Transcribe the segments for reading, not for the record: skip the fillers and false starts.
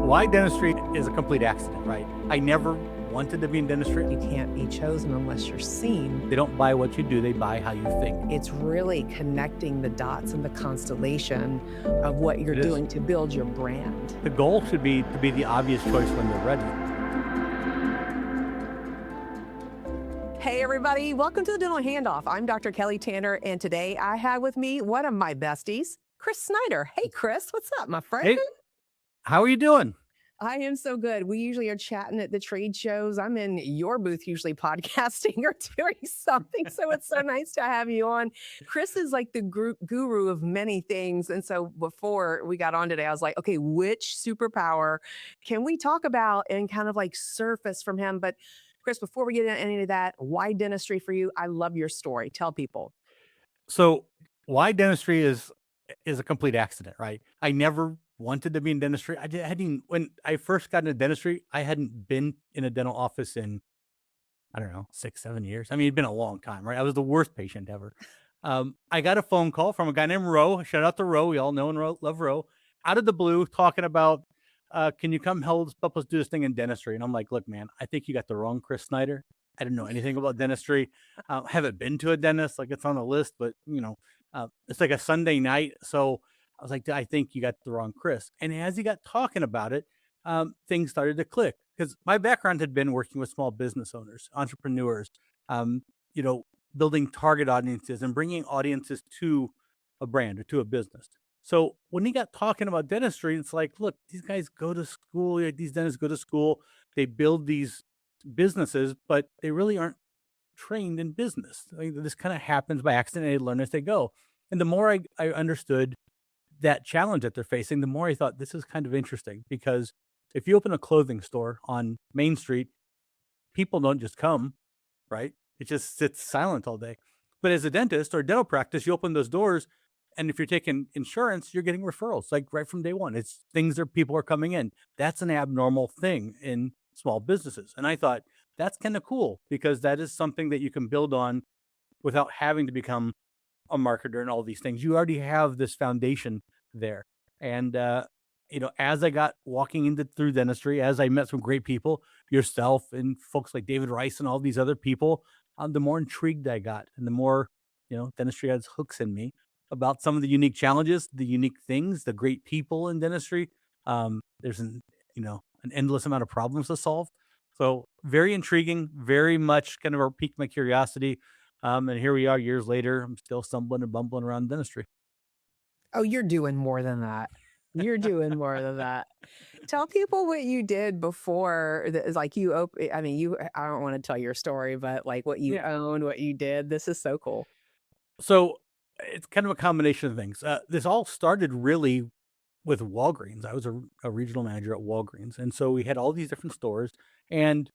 Why dentistry is a complete accident, right? I never wanted to be in dentistry. You can't be chosen unless you're seen. They don't buy what you do, they buy how you think. It's really connecting the dots and the constellation of what you're doing to build your brand. The goal should be to be the obvious choice when they're ready. Hey everybody, welcome to the Dental Handoff. I'm Dr. Kelly Tanner, and today I have with me one of my besties, Chris Snyder. Hey Chris, what's up, my friend? Hey, how are you doing? I am so good. We usually are chatting at the trade shows. I'm in your booth usually podcasting or doing something. So it's so nice to have you on. Chris is like the guru of many things. And so before we got on today, I was like, okay, which superpower can we talk about and kind of like surface from him? But Chris, before we get into any of that, why dentistry for you? I love your story. Tell people. So why dentistry is a complete accident, right? I never wanted to be in dentistry. Hadn't when I first got into dentistry, I hadn't been in a dental office in, I don't know, 6, 7 years. I mean, it'd been a long time, right? I was the worst patient ever. I got a phone call from a guy named Ro. Shout out to Ro. We all know and love Ro. Out of the blue, talking about, can you come help us do this thing in dentistry? And I'm like, look, man, I think you got the wrong Chris Snyder. I didn't know anything about dentistry. Haven't been to a dentist. Like, it's on the list, but it's like a Sunday night. So I was like, I think you got the wrong Chris. And as he got talking about it, things started to click, because my background had been working with small business owners, entrepreneurs, building target audiences and bringing audiences to a brand or to a business. So when he got talking about dentistry, it's like, look, these guys go to school, these dentists go to school, they build these businesses, but they really aren't trained in business. Like, this kind of happens by accident. They learn as they go. And the more I understood that challenge that they're facing, the more I thought this is kind of interesting, because if you open a clothing store on Main Street, people don't just come, right? It just sits silent all day. But as a dentist or dental practice, you open those doors, and if you're taking insurance, you're getting referrals, like right from day one. It's things that people are coming in. That's an abnormal thing in small businesses. And I thought that's kind of cool, because that is something that you can build on without having to become a marketer and all these things. You already have this foundation there. And, as I got walking through dentistry, as I met some great people, yourself and folks like David Rice and all these other people, the more intrigued I got, and the more, dentistry has hooks in me about some of the unique challenges, the unique things, the great people in dentistry. There's an endless amount of problems to solve. So very intriguing, very much kind of piqued my curiosity. And here we are years later. I'm still stumbling and bumbling around dentistry. Oh, you're doing more than that. You're doing more than that. Tell people what you did before. Like you open. I mean, I don't want to tell your story, but like what you owned, what you did. This is so cool. So it's kind of a combination of things. This all started really with Walgreens. I was a regional manager at Walgreens, and so we had all these different stores. And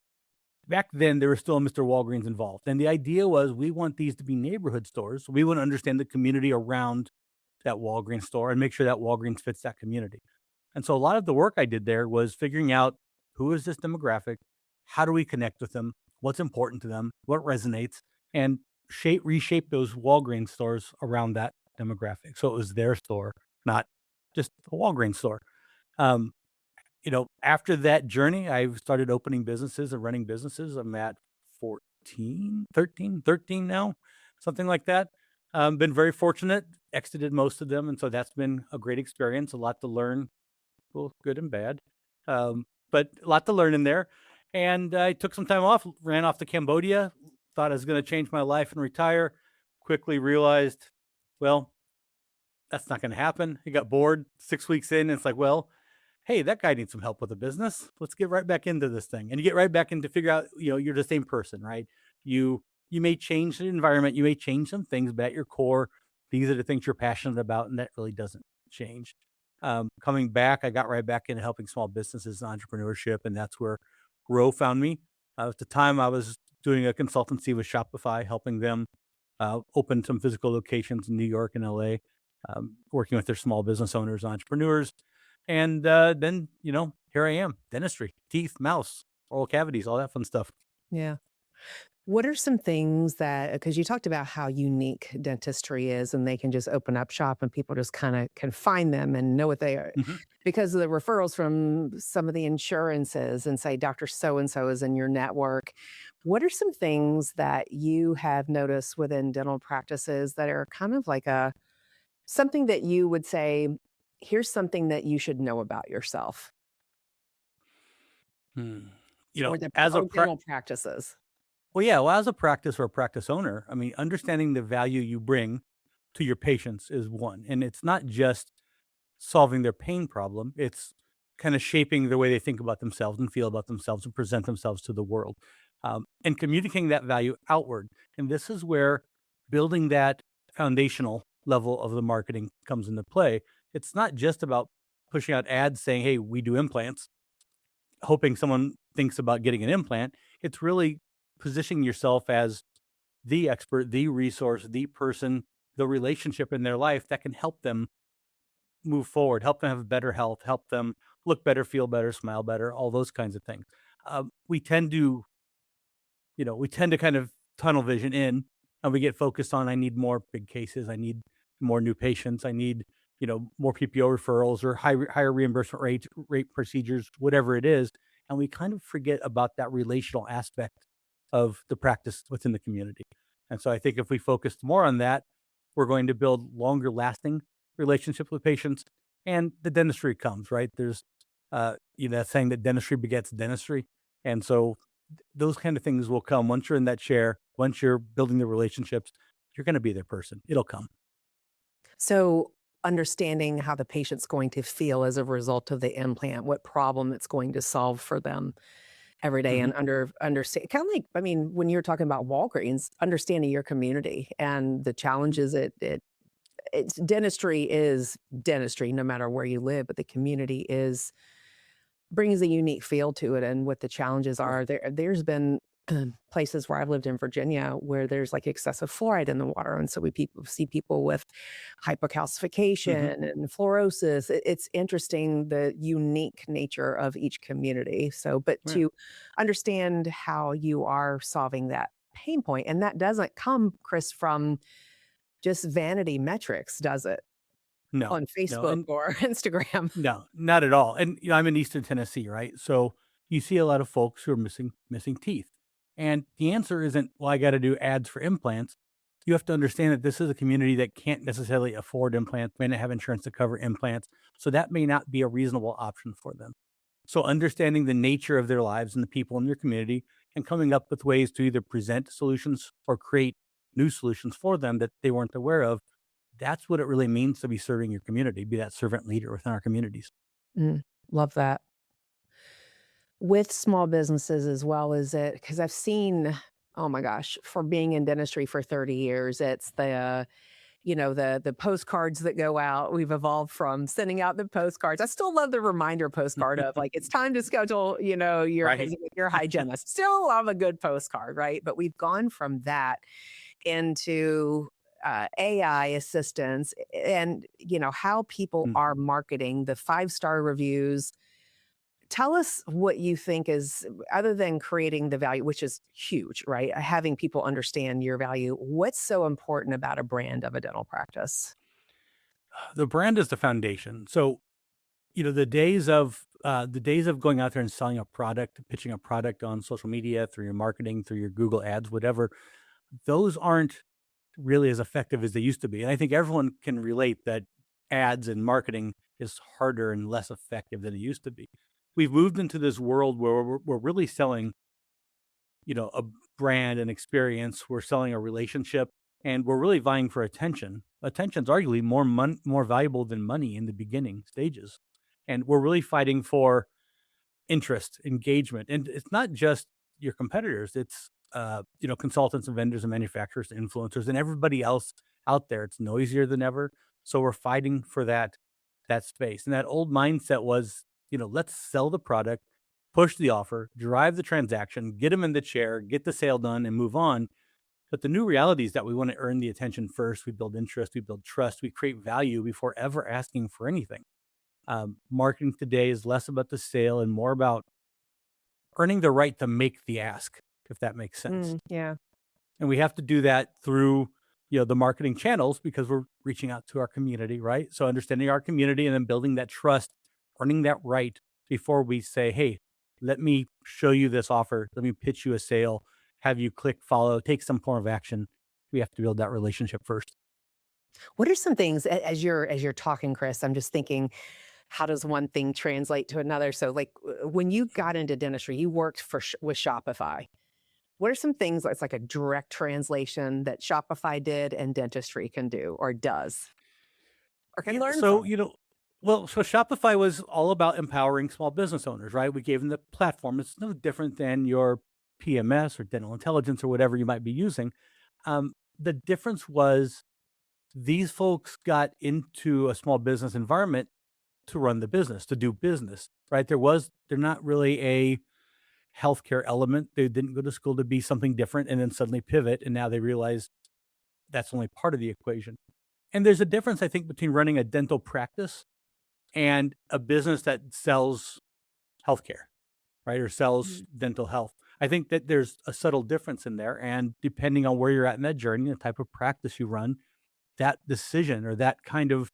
back then, there was still a Mr. Walgreens involved. And the idea was, we want these to be neighborhood stores. We want to understand the community around that Walgreens store and make sure that Walgreens fits that community. And so a lot of the work I did there was figuring out, who is this demographic? How do we connect with them? What's important to them? What resonates? And reshape those Walgreens stores around that demographic. So it was their store, not just a Walgreens store. After that journey, I've started opening businesses and running businesses. I'm at 13 now, something like that. Been very fortunate, exited most of them. And so that's been a great experience, a lot to learn, both good and bad, but a lot to learn in there. And I took some time off, ran off to Cambodia, thought I was going to change my life and retire. Quickly realized, well, that's not going to happen. I got bored 6 weeks in, and it's like, well, hey, that guy needs some help with a business. Let's get right back into this thing. And you get right back into figure out, you're the same person, right? You may change the environment, you may change some things, but at your core, these are the things you're passionate about, and that really doesn't change. Coming back, I got right back into helping small businesses and entrepreneurship, and that's where Ro found me. At the time, I was doing a consultancy with Shopify, helping them open some physical locations in New York and LA, working with their small business owners, entrepreneurs. And then, here I am, dentistry, teeth, mouth, oral cavities, all that fun stuff. Yeah. What are some things that, because you talked about how unique dentistry is and they can just open up shop and people just kind of can find them and know what they are Mhm. because of the referrals from some of the insurances and say Dr. So and so is in your network. What are some things that you have noticed within dental practices that are kind of like a something that you would say, here's something that you should know about yourself Hmm. or the As a or dental practices? well, yeah, well, as a practice or a practice owner, I mean, understanding the value you bring to your patients is one, and it's not just solving their pain problem. It's kind of shaping the way they think about themselves and feel about themselves and present themselves to the world, and communicating that value outward. And this is where building that foundational level of the marketing comes into play. It's not just about pushing out ads saying, "Hey, we do implants," hoping someone thinks about getting an implant. It's really positioning yourself as the expert, the resource, the person, the relationship in their life that can help them move forward, help them have better health, help them look better, feel better, smile better, all those kinds of things. We tend to, we tend to kind of tunnel vision in and we get focused on, I need more big cases. I need more new patients. I need, more PPO referrals or higher reimbursement rate procedures, whatever it is. And we kind of forget about that relational aspect of the practice within the community. And so I think if we focused more on that, we're going to build longer lasting relationships with patients and the dentistry comes, right? There's, that saying that dentistry begets dentistry. And so those kind of things will come once you're in that chair, once you're building the relationships, you're going to be their person. It'll come. So, understanding how the patient's going to feel as a result of the implant, what problem it's going to solve for them every day, Mhm. and understand kind of like, I mean, when you're talking about Walgreens, understanding your community and the challenges it's dentistry no matter where you live, but the community is brings a unique feel to it and what the challenges Right. are. There's been places where I've lived in Virginia where there's like excessive fluoride in the water. And so we people see people with Mhm. hypocalcification and fluorosis. It's interesting the unique nature of each community. So, but Yeah. to understand how you are solving that pain point, and that doesn't come, Chris, from just vanity metrics, does it? No, On no. Facebook And or Instagram. no, not at all. And I'm in Eastern Tennessee, right? So you see a lot of folks who are missing teeth. And the answer isn't, well, I got to do ads for implants. You have to understand that this is a community that can't necessarily afford implants, may not have insurance to cover implants. So that may not be a reasonable option for them. So understanding the nature of their lives and the people in their community and coming up with ways to either present solutions or create new solutions for them that they weren't aware of. That's what it really means to be serving your community, be that servant leader within our communities. Mm, love that. With small businesses as well, is it? Because 'cause I've seen oh my gosh, for being in dentistry for 30 years, it's the postcards that go out. We've evolved from sending out the postcards. I still love the reminder postcard of, like, "It's time to schedule, your Right. visit with your hygienist." Still love a good postcard, right? But we've gone from that into, AI assistance and, how people are Mhm. marketing, the five-star reviews. Tell us what you think is other than creating the value, which is huge, right? Having people understand your value. What's so important about a brand of a dental practice? The brand is the foundation. So, the days of going out there and selling a product, pitching a product on social media, through your marketing, through your Google ads, whatever, those aren't really as effective as they used to be. And I think everyone can relate that ads and marketing is harder and less effective than it used to be. We've moved into this world where we're really selling, a brand and experience. We're selling a relationship and we're really vying for attention. Attention's arguably more valuable than money in the beginning stages. And we're really fighting for interest, engagement, and it's not just your competitors. It's consultants and vendors and manufacturers, influencers, and everybody else out there. It's noisier than ever, so we're fighting for that space. And that old mindset was, let's sell the product, push the offer, drive the transaction, get them in the chair, get the sale done, and move on. But the new reality is that we want to earn the attention first. We build interest, we build trust, we create value before ever asking for anything. Marketing today is less about the sale and more about earning the right to make the ask. if that makes sense. Yeah. And we have to do that through, the marketing channels because we're reaching out to our community, right? So understanding our community and then building that trust, earning that right before we say, hey, let me show you this offer. Let me pitch you a sale, have you click follow, take some form of action. We have to build that relationship first. What are some things as you're talking, Chris? I'm just thinking, how does one thing translate to another? So, like when you got into dentistry, you worked with Shopify. What are some things that's like a direct translation that Shopify did and dentistry can do or does or can Yeah, learn so, from? so Shopify was all about empowering small business owners, right? We gave them the platform. It's no different than your PMS or dental intelligence or whatever you might be using. The difference was these folks got into a small business environment to run the business, to do business, right? They're not really a healthcare element. They didn't go to school to be something different and then suddenly pivot. And now they realize that's only part of the equation. And there's a difference, I think, between running a dental practice and a business that sells healthcare, right? Or sells Mhm. dental health. I think that there's a subtle difference in there. And depending on where you're at in that journey, the type of practice you run, that decision or that kind of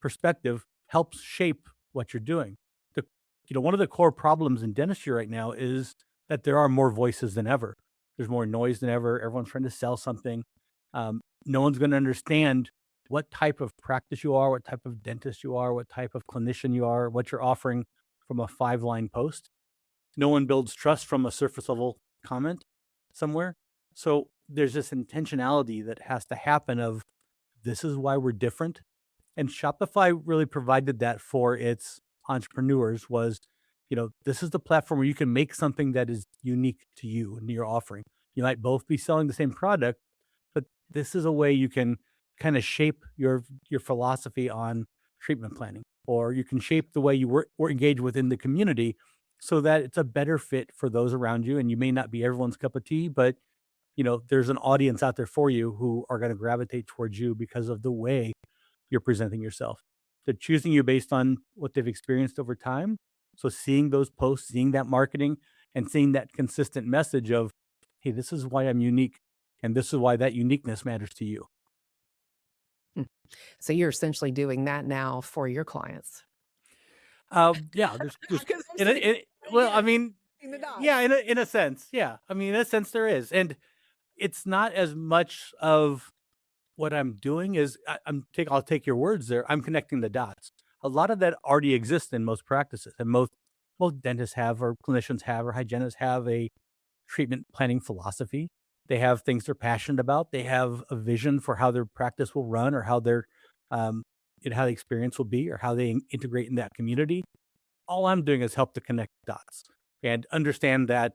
perspective helps shape what you're doing. The, One of the core problems in dentistry right now is that there are more voices than ever. There's more noise than ever. Everyone's trying to sell something. No one's going to understand what type of practice you are, what type of dentist you are, what type of clinician you are, what you're offering from a 5-line post. No one builds trust from a surface level comment somewhere. So there's this intentionality that has to happen of this is why we're different, and Shopify really provided that for its entrepreneurs was, this is the platform where you can make something that is unique to you and your offering. You might both be selling the same product, but this is a way you can kind of shape your philosophy on treatment planning, or you can shape the way you work or engage within the community so that it's a better fit for those around you. And you may not be everyone's cup of tea, but there's an audience out there for you who are going to gravitate towards you because of the way you're presenting yourself. They're choosing you based on what they've experienced over time. So seeing those posts, seeing that marketing, and seeing that consistent message of, hey, this is why I'm unique, and this is why that uniqueness matters to you. Mm. So you're essentially doing that now for your clients. Yeah, there's Because I'm in a, sitting in, well, I again, mean, in the yeah, dots. in a sense, yeah. I mean, in a sense, there is, and it's not as much of what I'm doing is I'll take your words there. I'm connecting the dots. A lot of that already exists in most practices, and most dentists have, or clinicians have, or hygienists have a treatment planning philosophy. They have things they're passionate about. They have a vision for how their practice will run, or how um, how the experience will be, or how they integrate in that community. All I'm doing is help to connect dots and understand that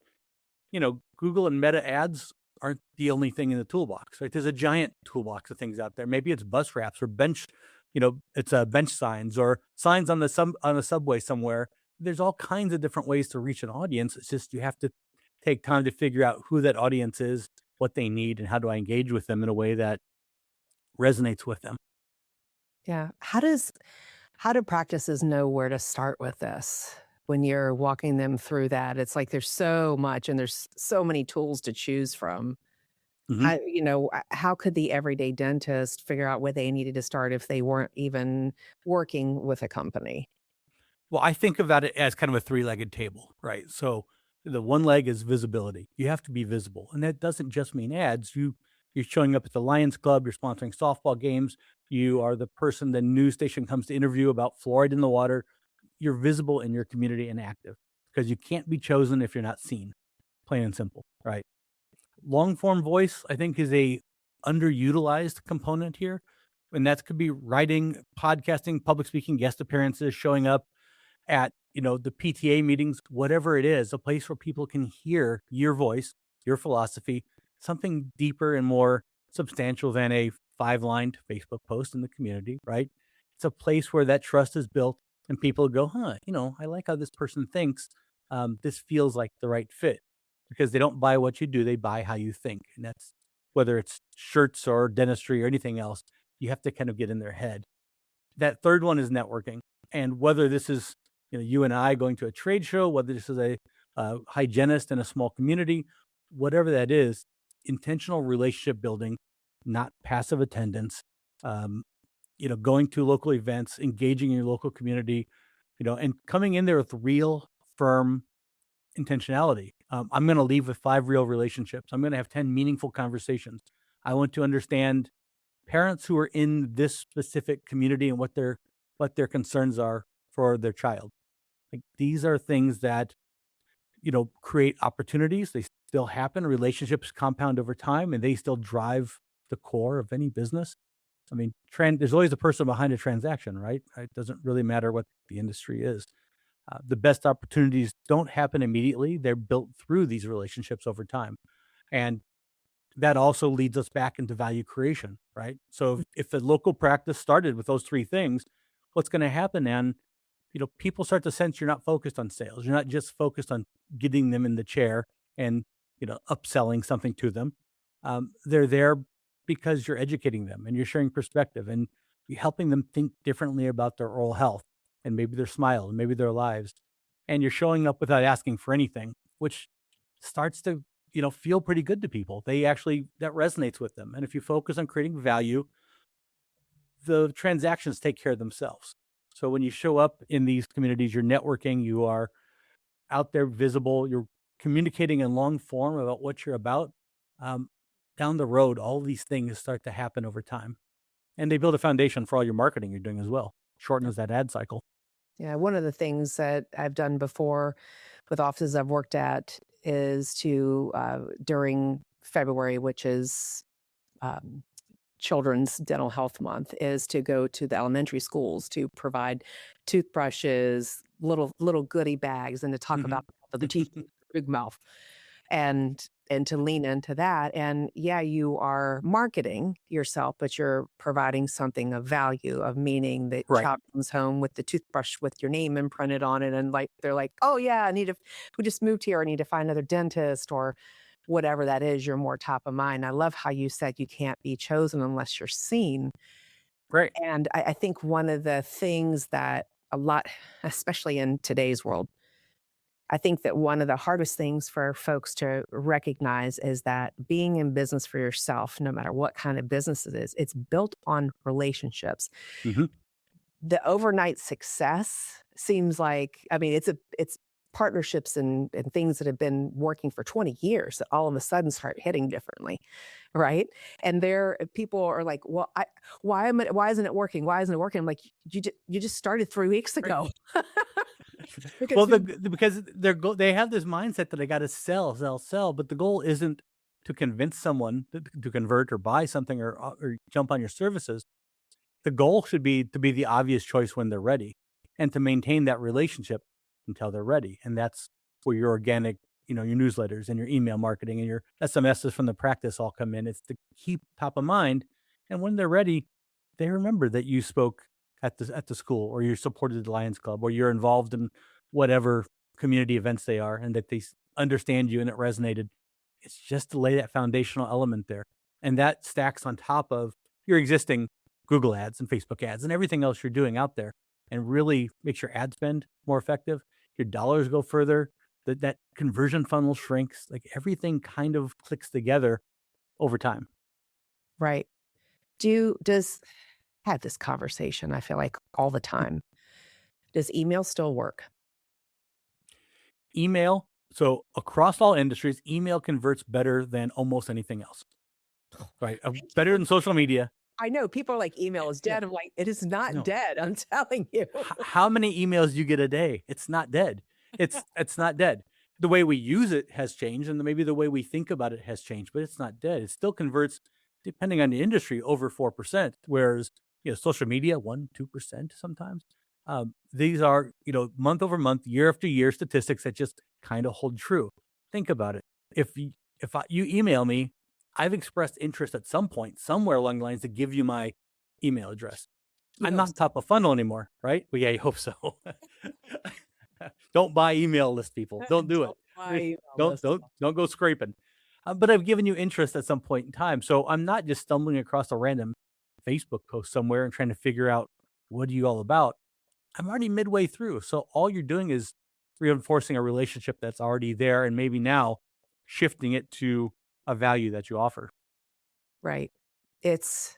Google and Meta ads aren't the only thing in the toolbox, right? There's a giant toolbox of things out there. Maybe it's bus wraps or it's bench signs or signs on on a subway somewhere. There's all kinds of different ways to reach an audience. It's just you have to take time to figure out who that audience is, what they need, and how do I engage with them in a way that resonates with them. Yeah. How do practices know where to start with this when you're walking them through that? It's like there's so much and there's so many tools to choose from. Mhm. How could the everyday dentist figure out where they needed to start if they weren't even working with a company? Well, I think about it as kind of a three-legged table, right? So the one leg is visibility. You have to be visible. And that doesn't just mean ads. You're showing up at the Lions Club, you're sponsoring softball games, you are the person the news station comes to interview about fluoride in the water. You're visible in your community and active because you can't be chosen if you're not seen. Plain and simple, right? Long form voice, I think, is a underutilized component here. And that could be writing, podcasting, public speaking, guest appearances, showing up at the PTA meetings, whatever it is, a place where people can hear your voice, your philosophy, something deeper and more substantial than a 5-line Facebook post in the community, right? It's a place where that trust is built and people go, huh, I like how this person thinks. This feels like the right fit because they don't buy what you do, they buy how you think. And that's whether it's shirts or dentistry or anything else, you have to kind of get in their head. That third one is networking. And whether this is, you and I going to a trade show, whether this is a hygienist in a small community, whatever that is, intentional relationship building, not passive attendance, um, going to local events, engaging in your local community, and coming in there with real, firm intentionality. I'm going to leave with 5 real relationships. I'm going to have 10 meaningful conversations. I want to understand parents who are in this specific community and what their concerns are for their child. Like these are things that create opportunities. They still happen. Relationships compound over time, and they still drive the core of any business. I mean, there's always a person behind a transaction, right? It doesn't really matter what the industry is. The best opportunities don't happen immediately. They're built through these relationships over time. And that also leads us back into value creation, right? So if the local practice started with those 3 things, what's going to happen then? People start to sense you're not focused on sales. You're not just focused on getting them in the chair and upselling something to them. They're there because you're educating them and you're sharing perspective and you're helping them think differently about their oral health and maybe their smile and maybe their lives. And you're showing up without asking for anything, which starts to feel pretty good to people. That resonates with them. And if you focus on creating value, the transactions take care of themselves. So when you show up in these communities, you're networking, you are out there visible, you're communicating in long form about what you're about. Um, Down the road, all these things start to happen over time, and they build a foundation for all your marketing you're doing as well. Shortens that ad cycle. Yeah, one of the things that I've done before with offices I've worked at is to, during February, which is um, Children's Dental Health Month, is to go to the elementary schools to provide toothbrushes, little goodie bags, and to talk Mhm. about the teeth, big mouth, and to lean into that. And yeah, you are marketing yourself, but you're providing something of value, of meaning that Right. child comes home with the toothbrush with your name imprinted on it, and like they're like, oh yeah, we just moved here, I need to find another dentist or whatever that is, you're more top of mind. I love how you said you can't be chosen unless you're seen. Right. And I think one of the things that a lot, especially in today's world, I think that one of the hardest things for folks to recognize is that being in business for yourself, no matter what kind of business it is, it's built on relationships. Mhm. The overnight success seems like, I mean, it's partnerships and things that have been working for 20 years that all of a sudden start hitting differently, right? And there people are like, "Well, why isn't it working? Why isn't it working?" I'm like, you just started 3 weeks Right. ago." Because Well, we because they have this mindset that they got to sell, sell, sell, but the goal isn't to convince someone to convert or buy something or jump on your services. The goal should be to be the obvious choice when they're ready and to maintain that relationship until they're ready. And that's where your organic, your newsletters and your email marketing and your SMSs from the practice all come in. It's to keep top of mind. And when they're ready, they remember that you spoke at the school or you supported the Lions Club or you're involved in whatever community events they are and that understand you and it resonated. It's just to lay that foundational element there. And that stacks on top of your existing Google ads and Facebook ads and everything else you're doing out there and really makes your ad spend more effective. Your dollars go further. That conversion funnel shrinks. Like everything kind of clicks together over time. right. Does have this conversation, I feel like all the time. Does email still work? Email. So across all industries, email converts better than almost anything else. Right. Better than social media. I know people are like, "Email is Yeah. dead." I'm like, "It is not No. dead, I'm telling you." How many emails do you get a day? It's not dead. It's not dead. The way we use it has changed, and maybe the way we think about it has changed, but it's not dead. It still converts, depending on the industry, over 4%, whereas social media 1-2% sometimes. These are month over month, year after year statistics that just kind of hold true. Think about it. You email me, I've expressed interest at some point somewhere along the lines to give you my email address. You I'm hope not so. top of funnel anymore, right? Well, yeah, you hope so. Don't buy email list people. Don't do it. Don't buy email Don't list. don't don't go scraping. But I've given you interest at some point in time, so I'm not just stumbling across a random Facebook post somewhere and trying to figure out what are you all about. I'm already midway through, so all you're doing is reinforcing a relationship that's already there, and maybe now shifting it to a value that you offer. Right. It's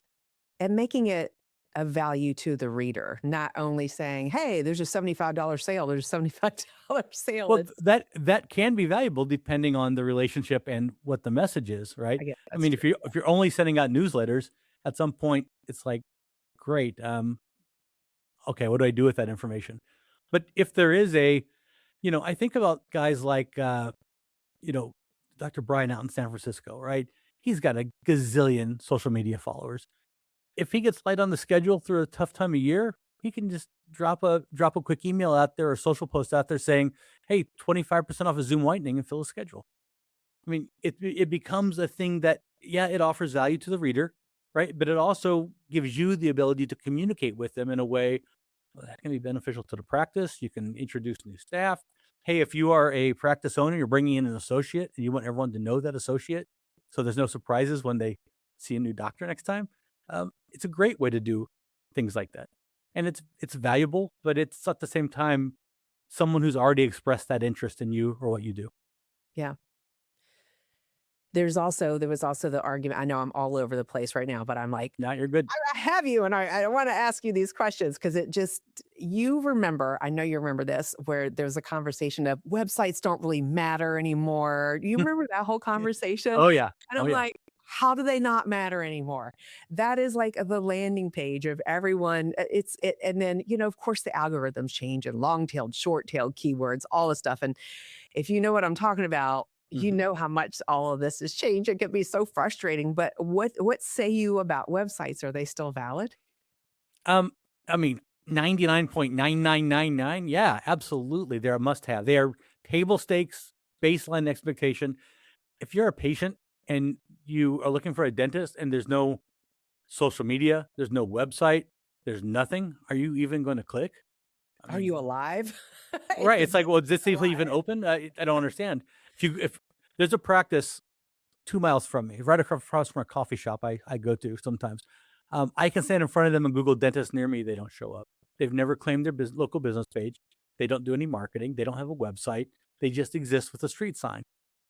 and making it a value to the reader, not only saying, "Hey, there's a $75 sale, there's a $75 sale." Well, It's that can be valuable depending on the relationship and what the message is, right? I guess I that's mean, true. if you're only sending out newsletters, at some point it's like, great, okay, what do I do with that information? But if there is I think about guys like, you know, Dr. Brian out in San Francisco, right? He's got a gazillion social media followers. If he gets light on the schedule through a tough time of year, he can just drop a quick email out there or social post out there saying, "Hey, 25% off a Zoom whitening and fill a schedule." I mean, it becomes a thing that, yeah, it offers value to the reader, right? But it also gives you the ability to communicate with them in a way that can be beneficial to the practice. You can introduce new staff. Hey, if you are a practice owner, you're bringing in an associate and you want everyone to know that associate, so there's no surprises when they see a new doctor next time. It's a great way to do things like that, and it's valuable, but it's at the same time someone who's already expressed that interest in you or what you do. Yeah. There was also the argument. I know I'm all over the place right now, but I'm like, Now you're good. I have you, and I want to ask you these questions because it just you remember. I know you remember this, where there's a conversation of websites don't really matter anymore. You remember that whole conversation? Oh yeah. And Oh I'm yeah. like, how do they not matter anymore? That is like the landing page of everyone. And then of course the algorithms change and long-tailed, short-tailed keywords, all this stuff. And if you know what I'm talking about, you Mhm. know how much all of this has changed. It can be so frustrating. But what say you about websites? Are they still valid? Um, I mean, 99.9999, yeah, absolutely, they're a must-have. They are table stakes, baseline expectation. If you're a patient and you are looking for a dentist and there's no social media, there's no website, there's nothing, are you even gonna click? I Are mean, you alive? If right, the it's like, well, is this dentist even alive. open? I don't understand. If there's a practice 2 miles from me, right across from a coffee shop I go to sometimes. I can stand in front of them and Google dentist near me, they don't show up. They've never claimed their local business page. They don't do any marketing. They don't have a website. They just exist with a street sign.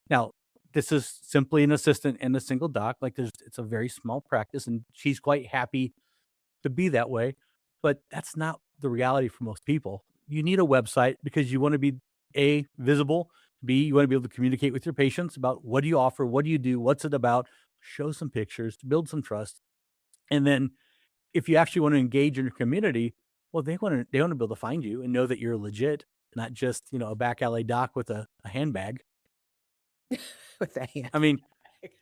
Now, this is simply an assistant and a single doc. Like it's a very small practice, and she's quite happy to be that way. But that's not the reality for most people. You need a website because you want to be A, visible, B, you want to be able to communicate with your patients about what do you offer, what do you do, what's it about, show some pictures, build some trust. And then if you actually want to engage in your community, well, they want to be able to find you and know that you're legit, not just, a back alley doc with a handbag. With that I hand. mean,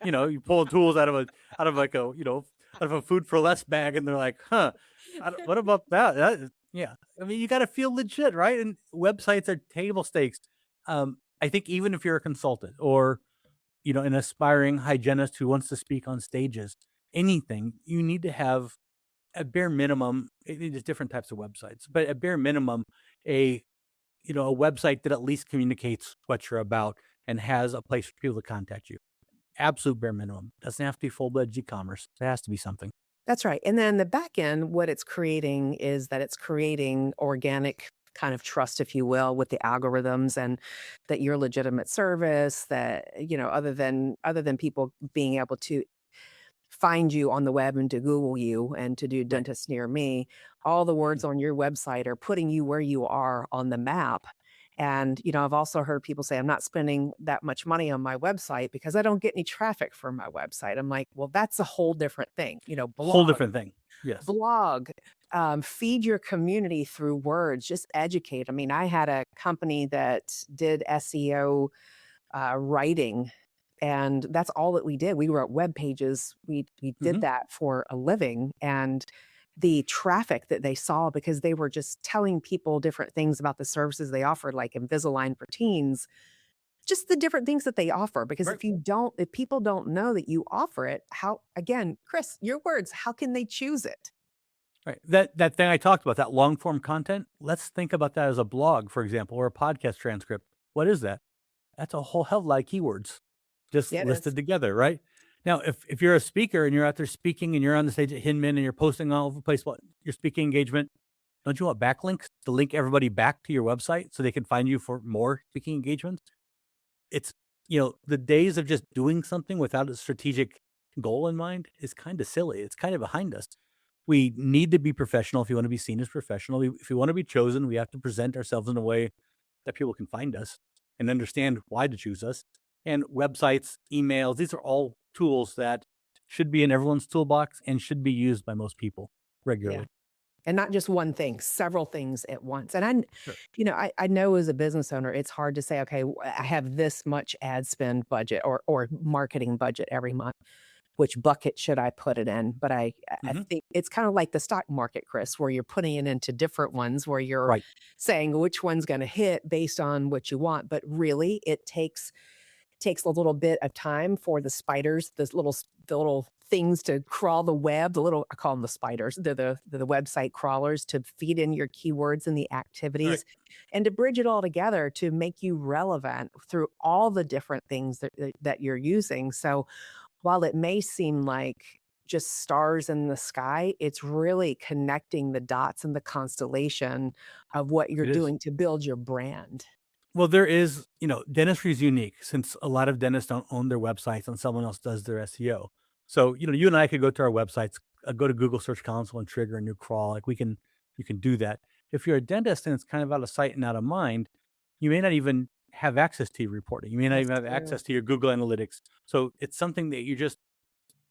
you pull tools out of like out of a food for less bag, and they're like, "Huh, what about that?" Yeah, I mean, you got to feel legit, right? And websites are table stakes. I think even if you're a consultant or an aspiring hygienist who wants to speak on stages, anything, you need to have at bare minimum. There's different types of websites, but at bare minimum, a a website that at least communicates what you're about and has a place for people to contact you. Absolute bare minimum. Doesn't have to be full-fledged e-commerce. It has to be something. That's right. And then the back end, what it's creating is that it's creating organic kind of trust, if you will, with the algorithms and that you're legitimate service, that, other than people being able to find you on the web and to Google you and to do Right. dentist near me, all the words on your website are putting you where you are on the map. And, I've also heard people say, I'm not spending that much money on my website because I don't get any traffic from my website. I'm like, well, that's a whole different thing. Whole different thing. Yes. Blog, feed your community through words, just educate. I mean, I had a company that did SEO writing, and that's all that we did. We wrote web pages. We did Mhm. that for a living, and the traffic that they saw because they were just telling people different things about the services they offered, like Invisalign for teens, just the different things that they offer. Because Right. if people don't know that you offer it, how again, Chris, your words, how can they choose it? Right. That thing I talked about, that long form content, let's think about that as a blog, for example, or a podcast transcript. What is that? That's a whole hell of a lot of keywords just Yeah, it is. listed together, right? Now, if you're a speaker and you're out there speaking and you're on the stage at Hinman and you're posting all over the place what your speaking engagement, don't you want backlinks to link everybody back to your website so they can find you for more speaking engagements? It's the days of just doing something without a strategic goal in mind is kind of silly. It's kind of behind us. We need to be professional if you want to be seen as professional. If we want to be chosen, we have to present ourselves in a way that people can find us and understand why to choose us. And websites, emails, these are all tools that should be in everyone's toolbox and should be used by most people Yeah. regularly. And not just one thing, several things at once. And Sure. I know as a business owner, it's hard to say, okay, I have this much ad spend budget or marketing budget every month. Which bucket should I put it in? But I Hmm. think it's kind of like the stock market, Chris, where you're putting it into different ones where you're Right. saying which one's going to hit based on what you want. But really, it takes a little bit of time for the spiders, the little things to crawl the web, the little I call them the spiders, the website crawlers to feed in your keywords and the Right. activities and to bridge it all together to make you relevant through all the different things that you're using. So while it may seem like just stars in the sky, it's really connecting the dots and the constellation of what you're It is. doing to build your brand. Well, there is, dentistry is unique since a lot of dentists don't own their websites and someone else does their SEO. So, you and I could go to our websites, go to Google Search Console and trigger a new crawl. Like you can do that. If you're a dentist and it's kind of out of sight and out of mind, you may not even have access to your reporting. You may not That's even have true. access to your Google Analytics. So it's something that you just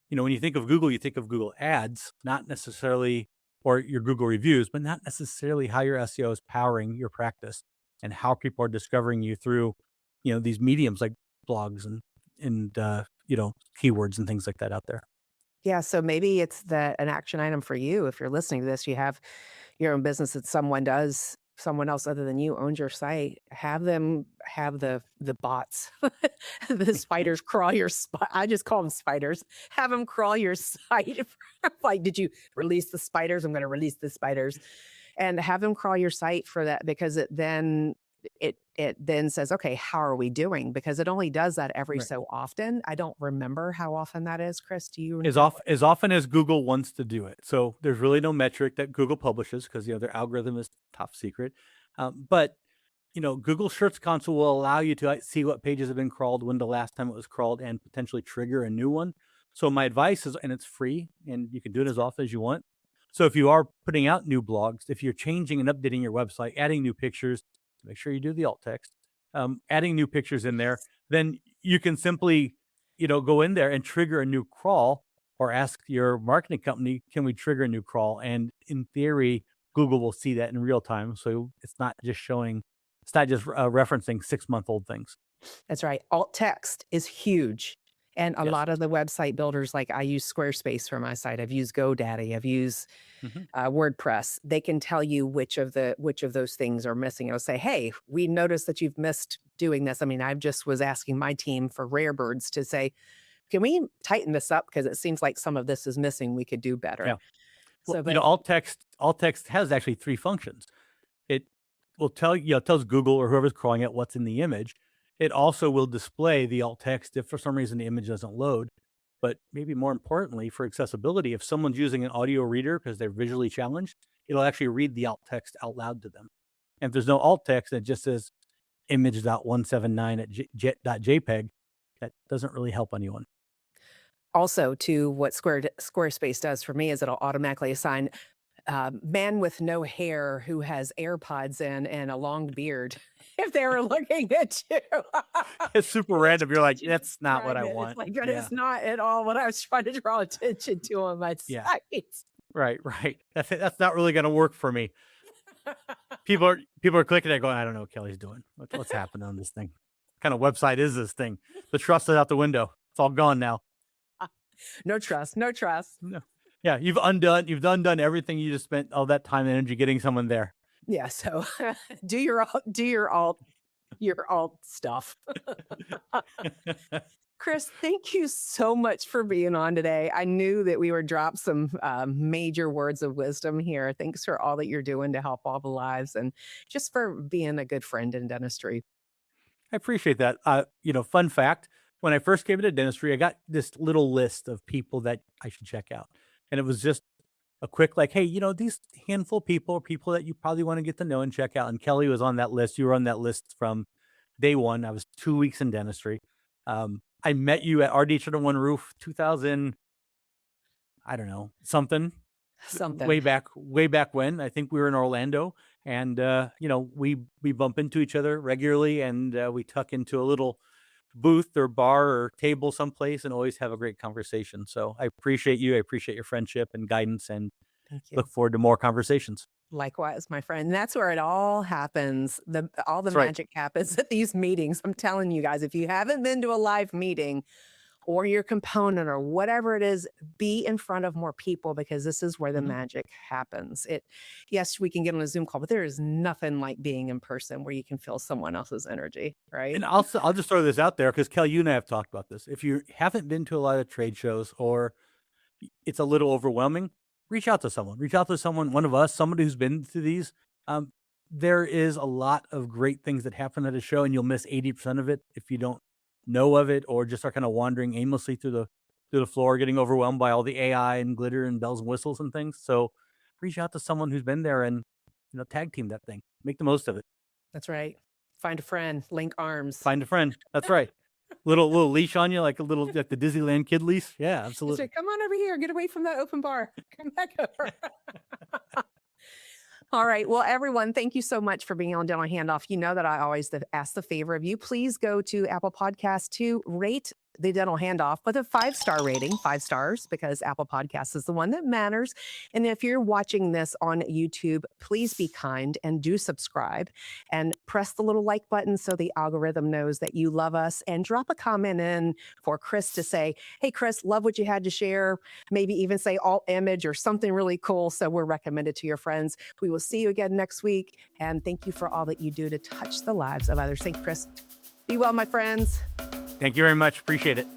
when you think of Google, you think of Google Ads, not necessarily, or your Google reviews, but not necessarily how your SEO is powering your practice and how people are discovering you through, these mediums like blogs and keywords and things like that out there. Yeah, so maybe it's an action item for you. If you're listening to this, you have your own business that someone else other than you owns your site. Have them have the bots, the spiders crawl your I just call them spiders. Have them crawl your site. Like, did you release the spiders? I'm going to release the spiders, and have them crawl your site for that because it then says, okay, how are we doing? Because it only does that every Right. so often. I don't remember how often that is, Chris. Do you As know? often as Google wants to do it. So there's really no metric that Google publishes because their algorithm is top secret. But Google Search Console will allow you to see what pages have been crawled, when the last time it was crawled, and potentially trigger a new one. So my advice is, and it's free, and you can do it as often as you want. So if you are putting out new blogs, if you're changing and updating your website, adding new pictures, make sure you do the alt text, adding new pictures in there, then you can simply, go in there and trigger a new crawl or ask your marketing company, can we trigger a new crawl? And in theory, Google will see that in real time. So it's not just referencing 6-month old things. That's right. Alt text is huge. And a Yes. lot of the website builders, like I use Squarespace for my site. I've used GoDaddy. I've used Hmm. WordPress. They can tell you which of those things are missing. It'll say, "Hey, we noticed that you've missed doing this." I mean, I just was asking my team for rare birds to say, "Can we tighten this up because it seems like some of this is missing. We could do better." Yeah. Well, So, but alt text has actually three functions. It will tell you, it tells Google or whoever's crawling it what's in the image. It also will display the alt text if for some reason the image doesn't load. But maybe more importantly, for accessibility, if someone's using an audio reader because they're visually challenged, it'll actually read the alt text out loud to them. And if there's no alt text, it just says image.179 at .jpeg. That doesn't really help anyone. also to what Squarespace does for me is it'll automatically assign man with no hair who has AirPods in and a long beard if they were looking at you. It's super It's random. You're like, to that's not what describe I it. It's want. like, that Yeah. is not at all what I was trying to draw attention to on my Yeah. site. Right. Right. That's not really going to work for me. People are clicking it going, I don't know what Kelly's doing. What's happening on this thing? What kind of website is this thing? The trust is out the window. It's all gone now. No trust, no trust. No. Yeah, you've undone everything you just spent all that time and energy getting someone there. Yeah, so do your alt stuff. Chris, thank you so much for being on today. I knew that we would drop some major words of wisdom here. Thanks for all that you're doing to help all the lives and just for being a good friend in dentistry. I appreciate that. Fun fact, when I first came into dentistry, I got this little list of people that I should check out. And it was just a quick like, hey, these handful of people are people that you probably want to get to know and check out. And Kelly was on that list. You were on that list from day one. I was 2 weeks in dentistry. I met you at RD Under One Roof 2000, I don't know, something Something. way back when. I think we were in Orlando, and we bump into each other regularly, and we tuck into a little booth or bar or table someplace and always have a great conversation. So I appreciate you. I appreciate your friendship and guidance, and Thank you. look forward to more conversations. Likewise, my friend. That's where it all happens. All the That's right. magic happens at these meetings. I'm telling you guys, if you haven't been to a live meeting or your component or whatever it is, be in front of more people because this is where the Mhm. magic happens. Yes, we can get on a Zoom call, but there is nothing like being in person where you can feel someone else's energy, right? And I'll just throw this out there because Kel, you and I have talked about this. If you haven't been to a lot of trade shows or it's a little overwhelming, reach out to someone. Reach out to someone, one of us, somebody who's been to these. Um, there is a lot of great things that happen at a show, and you'll miss 80% of it if you don't know of it or just are kind of wandering aimlessly through the floor, getting overwhelmed by all the AI and glitter and bells and whistles and things. So reach out to someone who's been there and tag team that thing. Make the most of it. That's right. Find a friend, link arms. Find a friend. That's right. Little leash on you, like like the Disneyland kid leash. Yeah, Just absolutely. say, come on over here, get away from that open bar. Come back over. All right. Well, everyone, thank you so much for being on Dental Handoff. You know that I always ask the favor of you. Please go to Apple Podcasts to rate the Dental Handoff with a 5-star rating, 5 stars, because Apple Podcasts is the one that matters. And if you're watching this on YouTube, please be kind and do subscribe and press the little like button so the algorithm knows that you love us, and drop a comment in for Chris to say, hey, Chris, love what you had to share. Maybe even say alt image or something really cool so we're recommended to your friends. We will see you again next week. And thank you for all that you do to touch the lives of others. Thank you, Chris. Be well, my friends. Thank you very much. Appreciate it.